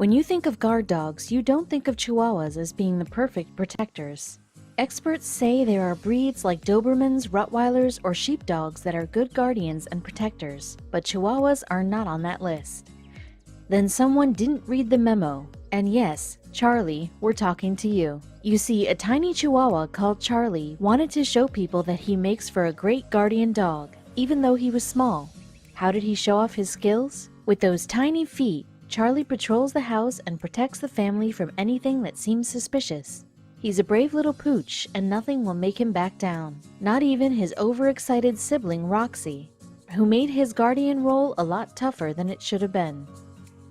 When you think of guard dogs, you don't think of Chihuahuas as being the perfect protectors. Experts say there are breeds like Dobermans, Rottweilers, or sheepdogs that are good guardians and protectors, but Chihuahuas are not on that list. Then someone didn't read the memo. And yes, Charlie, we're talking to you. You see, a tiny Chihuahua called Charlie wanted to show people that he makes for a great guardian dog, even though he was small. How did he show off his skills? With those tiny feet, Charlie patrols the house and protects the family from anything that seems suspicious. He's a brave little pooch, and nothing will make him back down. Not even his overexcited sibling Roxy, who made his guardian role a lot tougher than it should have been.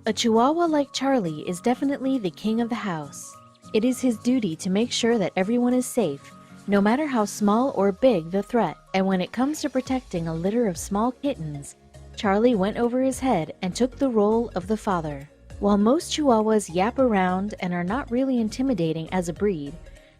A Chihuahua like Charlie is definitely the king of the house. It is his duty to make sure that everyone is safe, no matter how small or big the threat. And when it comes to protecting a litter of small kittens, Charlie went over his head and took the role of the father. While most Chihuahuas yap around and are not really intimidating as a breed,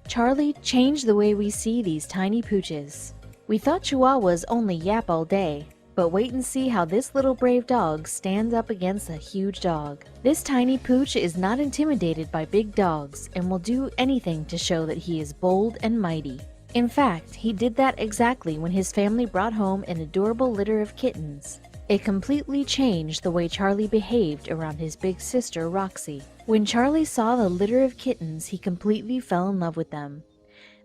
Charlie changed the way we see these tiny pooches. We thought Chihuahuas only yap all day, but wait and see how this little brave dog stands up against a huge dog. This tiny pooch is not intimidated by big dogs and will do anything to show that he is bold and mighty. In fact, he did that exactly when his family brought home an adorable litter of kittens. It completely changed the way Charlie behaved around his big sister, Roxy. When Charlie saw the litter of kittens, he completely fell in love with them.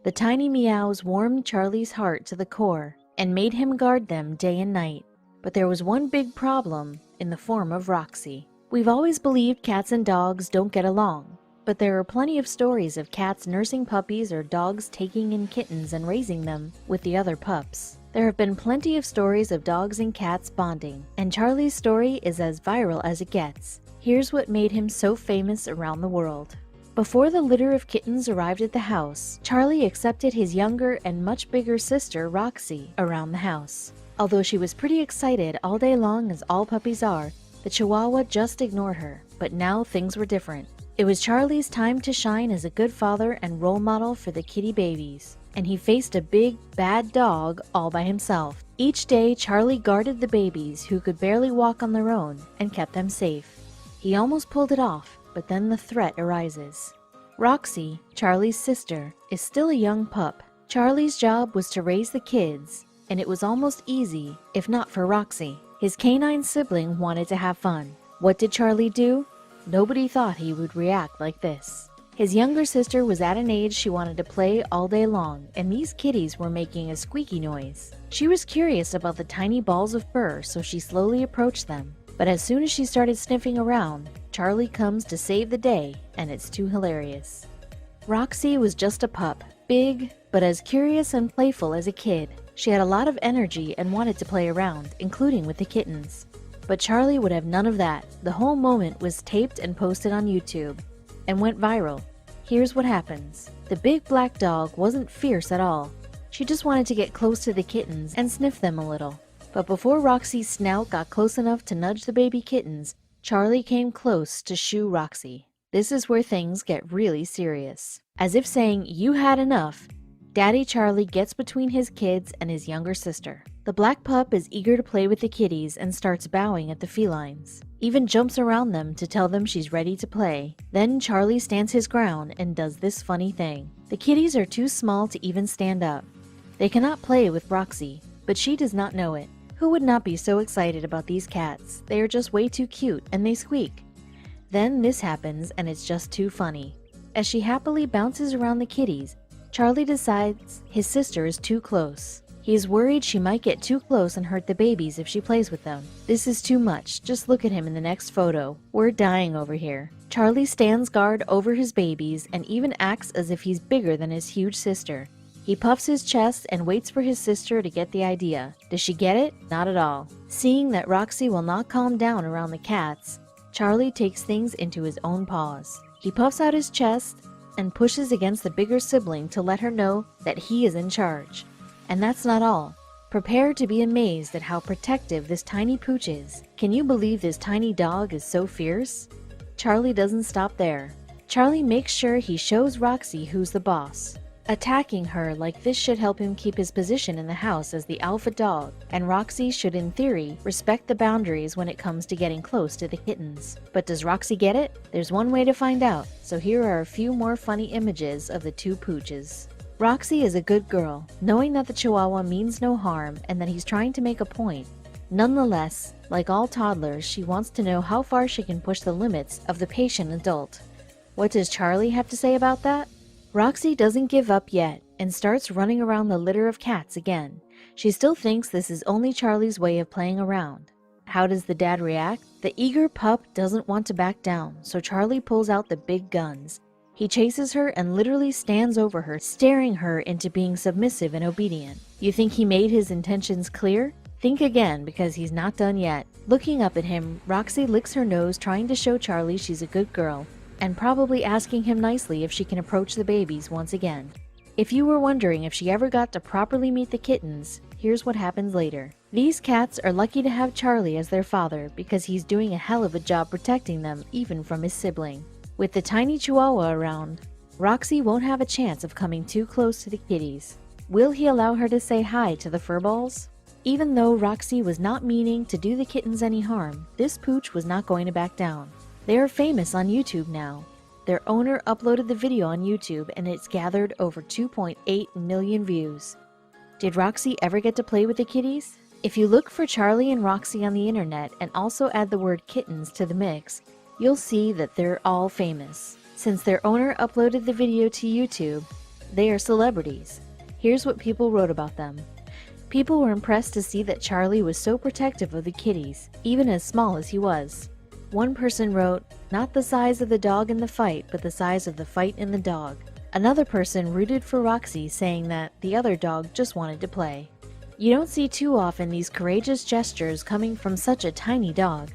The tiny meows warmed Charlie's heart to the core and made him guard them day and night. But there was one big problem in the form of Roxy. We've always believed cats and dogs don't get along, but there are plenty of stories of cats nursing puppies or dogs taking in kittens and raising them with the other pups. There have been plenty of stories of dogs and cats bonding, and Charlie's story is as viral as it gets. Here's what made him so famous around the world. Before the litter of kittens arrived at the house, Charlie accepted his younger and much bigger sister, Roxy, around the house. Although she was pretty excited all day long, as all puppies are, the Chihuahua just ignored her. But now things were different. It was Charlie's time to shine as a good father and role model for the kitty babies, and he faced a big, bad dog all by himself. Each day, Charlie guarded the babies who could barely walk on their own and kept them safe. He almost pulled it off, but then the threat arises. Roxy, Charlie's sister, is still a young pup. Charlie's job was to raise the kids, and it was almost easy, if not for Roxy. His canine sibling wanted to have fun. What did Charlie do? Nobody thought he would react like this. His younger sister was at an age she wanted to play all day long, and these kitties were making a squeaky noise. She was curious about the tiny balls of fur, so she slowly approached them. But as soon as she started sniffing around, Charlie comes to save the day, and it's too hilarious. Roxy was just a pup, big, but as curious and playful as a kid. She had a lot of energy and wanted to play around, including with the kittens. But Charlie would have none of that. The whole moment was taped and posted on YouTube, and went viral. Here's what happens. The big black dog wasn't fierce at all. She just wanted to get close to the kittens and sniff them a little. But before Roxy's snout got close enough to nudge the baby kittens, Charlie came close to shoo Roxy. This is where things get really serious. As if saying, "You had enough," Daddy Charlie gets between his kids and his younger sister. The black pup is eager to play with the kitties and starts bowing at the felines. Even jumps around them to tell them she's ready to play. Then Charlie stands his ground and does this funny thing. The kitties are too small to even stand up. They cannot play with Roxy, but she does not know it. Who would not be so excited about these cats? They are just way too cute and they squeak. Then this happens and it's just too funny. As she happily bounces around the kitties, Charlie decides his sister is too close. He is worried she might get too close and hurt the babies if she plays with them. This is too much. Just look at him in the next photo. We're dying over here. Charlie stands guard over his babies and even acts as if he's bigger than his huge sister. He puffs his chest and waits for his sister to get the idea. Does she get it? Not at all. Seeing that Roxy will not calm down around the cats, Charlie takes things into his own paws. He puffs out his chest and pushes against the bigger sibling to let her know that he is in charge. And that's not all. Prepare to be amazed at how protective this tiny pooch is. Can you believe this tiny dog is so fierce? Charlie doesn't stop there. Charlie makes sure he shows Roxy who's the boss. attacking her like this should help him keep his position in the house as the alpha dog, and Roxy should in theory respect the boundaries when it comes to getting close to the kittens. But does Roxy get it? There's one way to find out, so here are a few more funny images of the two pooches. Roxy is a good girl, knowing that the Chihuahua means no harm and that he's trying to make a point. Nonetheless, like all toddlers, she wants to know how far she can push the limits of the patient adult. What does Charlie have to say about that? Roxy doesn't give up yet and starts running around the litter of cats again. She still thinks this is only Charlie's way of playing around. How does the dad react? The eager pup doesn't want to back down, so Charlie pulls out the big guns. He chases her and literally stands over her, staring her into being submissive and obedient. You think he made his intentions clear? Think again, because he's not done yet. Looking up at him, Roxy licks her nose, trying to show Charlie she's a good girl, and probably asking him nicely if she can approach the babies once again. If you were wondering if she ever got to properly meet the kittens, here's what happens later. These cats are lucky to have Charlie as their father because he's doing a hell of a job protecting them even from his sibling. With the tiny Chihuahua around, Roxy won't have a chance of coming too close to the kitties. Will he allow her to say hi to the furballs? Even though Roxy was not meaning to do the kittens any harm, this pooch was not going to back down. They are famous on YouTube now. Their owner uploaded the video on YouTube and it's gathered over 2.8 million views. Did Roxy ever get to play with the kitties? If you look for Charlie and Roxy on the internet and also add the word kittens to the mix, you'll see that they're all famous. Since their owner uploaded the video to YouTube, they are celebrities. Here's what people wrote about them. People were impressed to see that Charlie was so protective of the kitties, even as small as he was. One person wrote, "Not the size of the dog in the fight, but the size of the fight in the dog." Another person rooted for Roxy, saying that the other dog just wanted to play. You don't see too often these courageous gestures coming from such a tiny dog,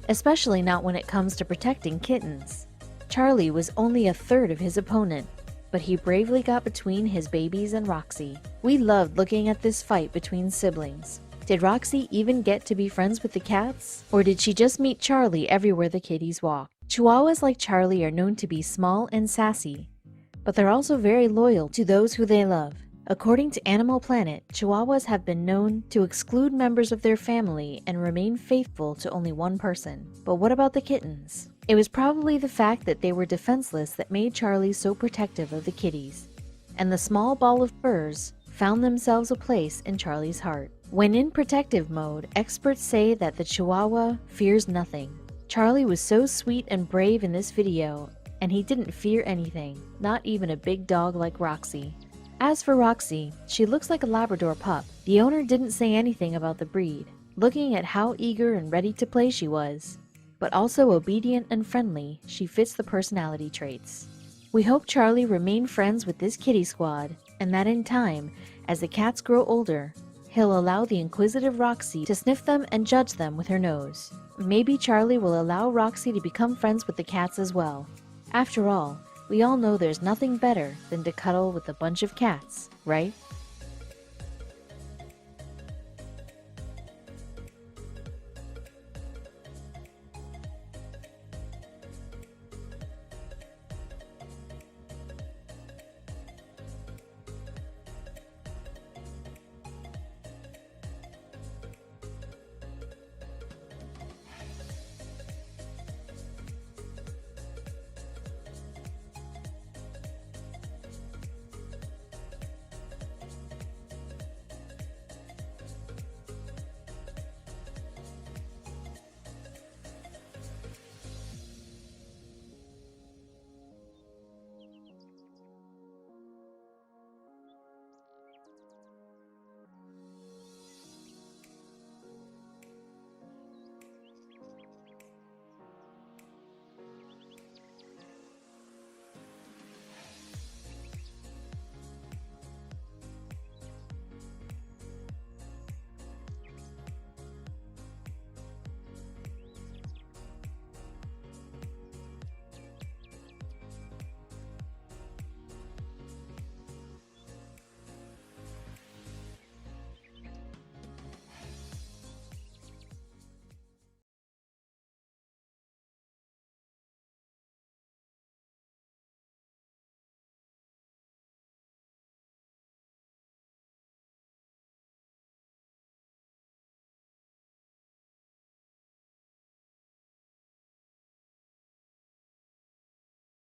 especially not when it comes to protecting kittens. Charlie was only a third of his opponent, but he bravely got between his babies and Roxy. We loved looking at this fight between siblings. Did Roxy even get to be friends with the cats? Or did she just meet Charlie everywhere the kitties walked? Chihuahuas like Charlie are known to be small and sassy, but they're also very loyal to those who they love. According to Animal Planet, Chihuahuas have been known to exclude members of their family and remain faithful to only one person. But what about the kittens? It was probably the fact that they were defenseless that made Charlie so protective of the kitties, and the small ball of furs found themselves a place in Charlie's heart. When in protective mode, experts say that the Chihuahua fears nothing. Charlie was so sweet and brave in this video, and he didn't fear anything, not even a big dog like Roxy. As for Roxy, she looks like a Labrador pup. The owner didn't say anything about the breed, looking at how eager and ready to play she was. But also obedient and friendly, she fits the personality traits. We hope Charlie remain friends with this kitty squad, and that in time, as the cats grow older, he'll allow the inquisitive Roxy to sniff them and judge them with her nose. Maybe Charlie will allow Roxy to become friends with the cats as well. After all, we all know there's nothing better than to cuddle with a bunch of cats, right?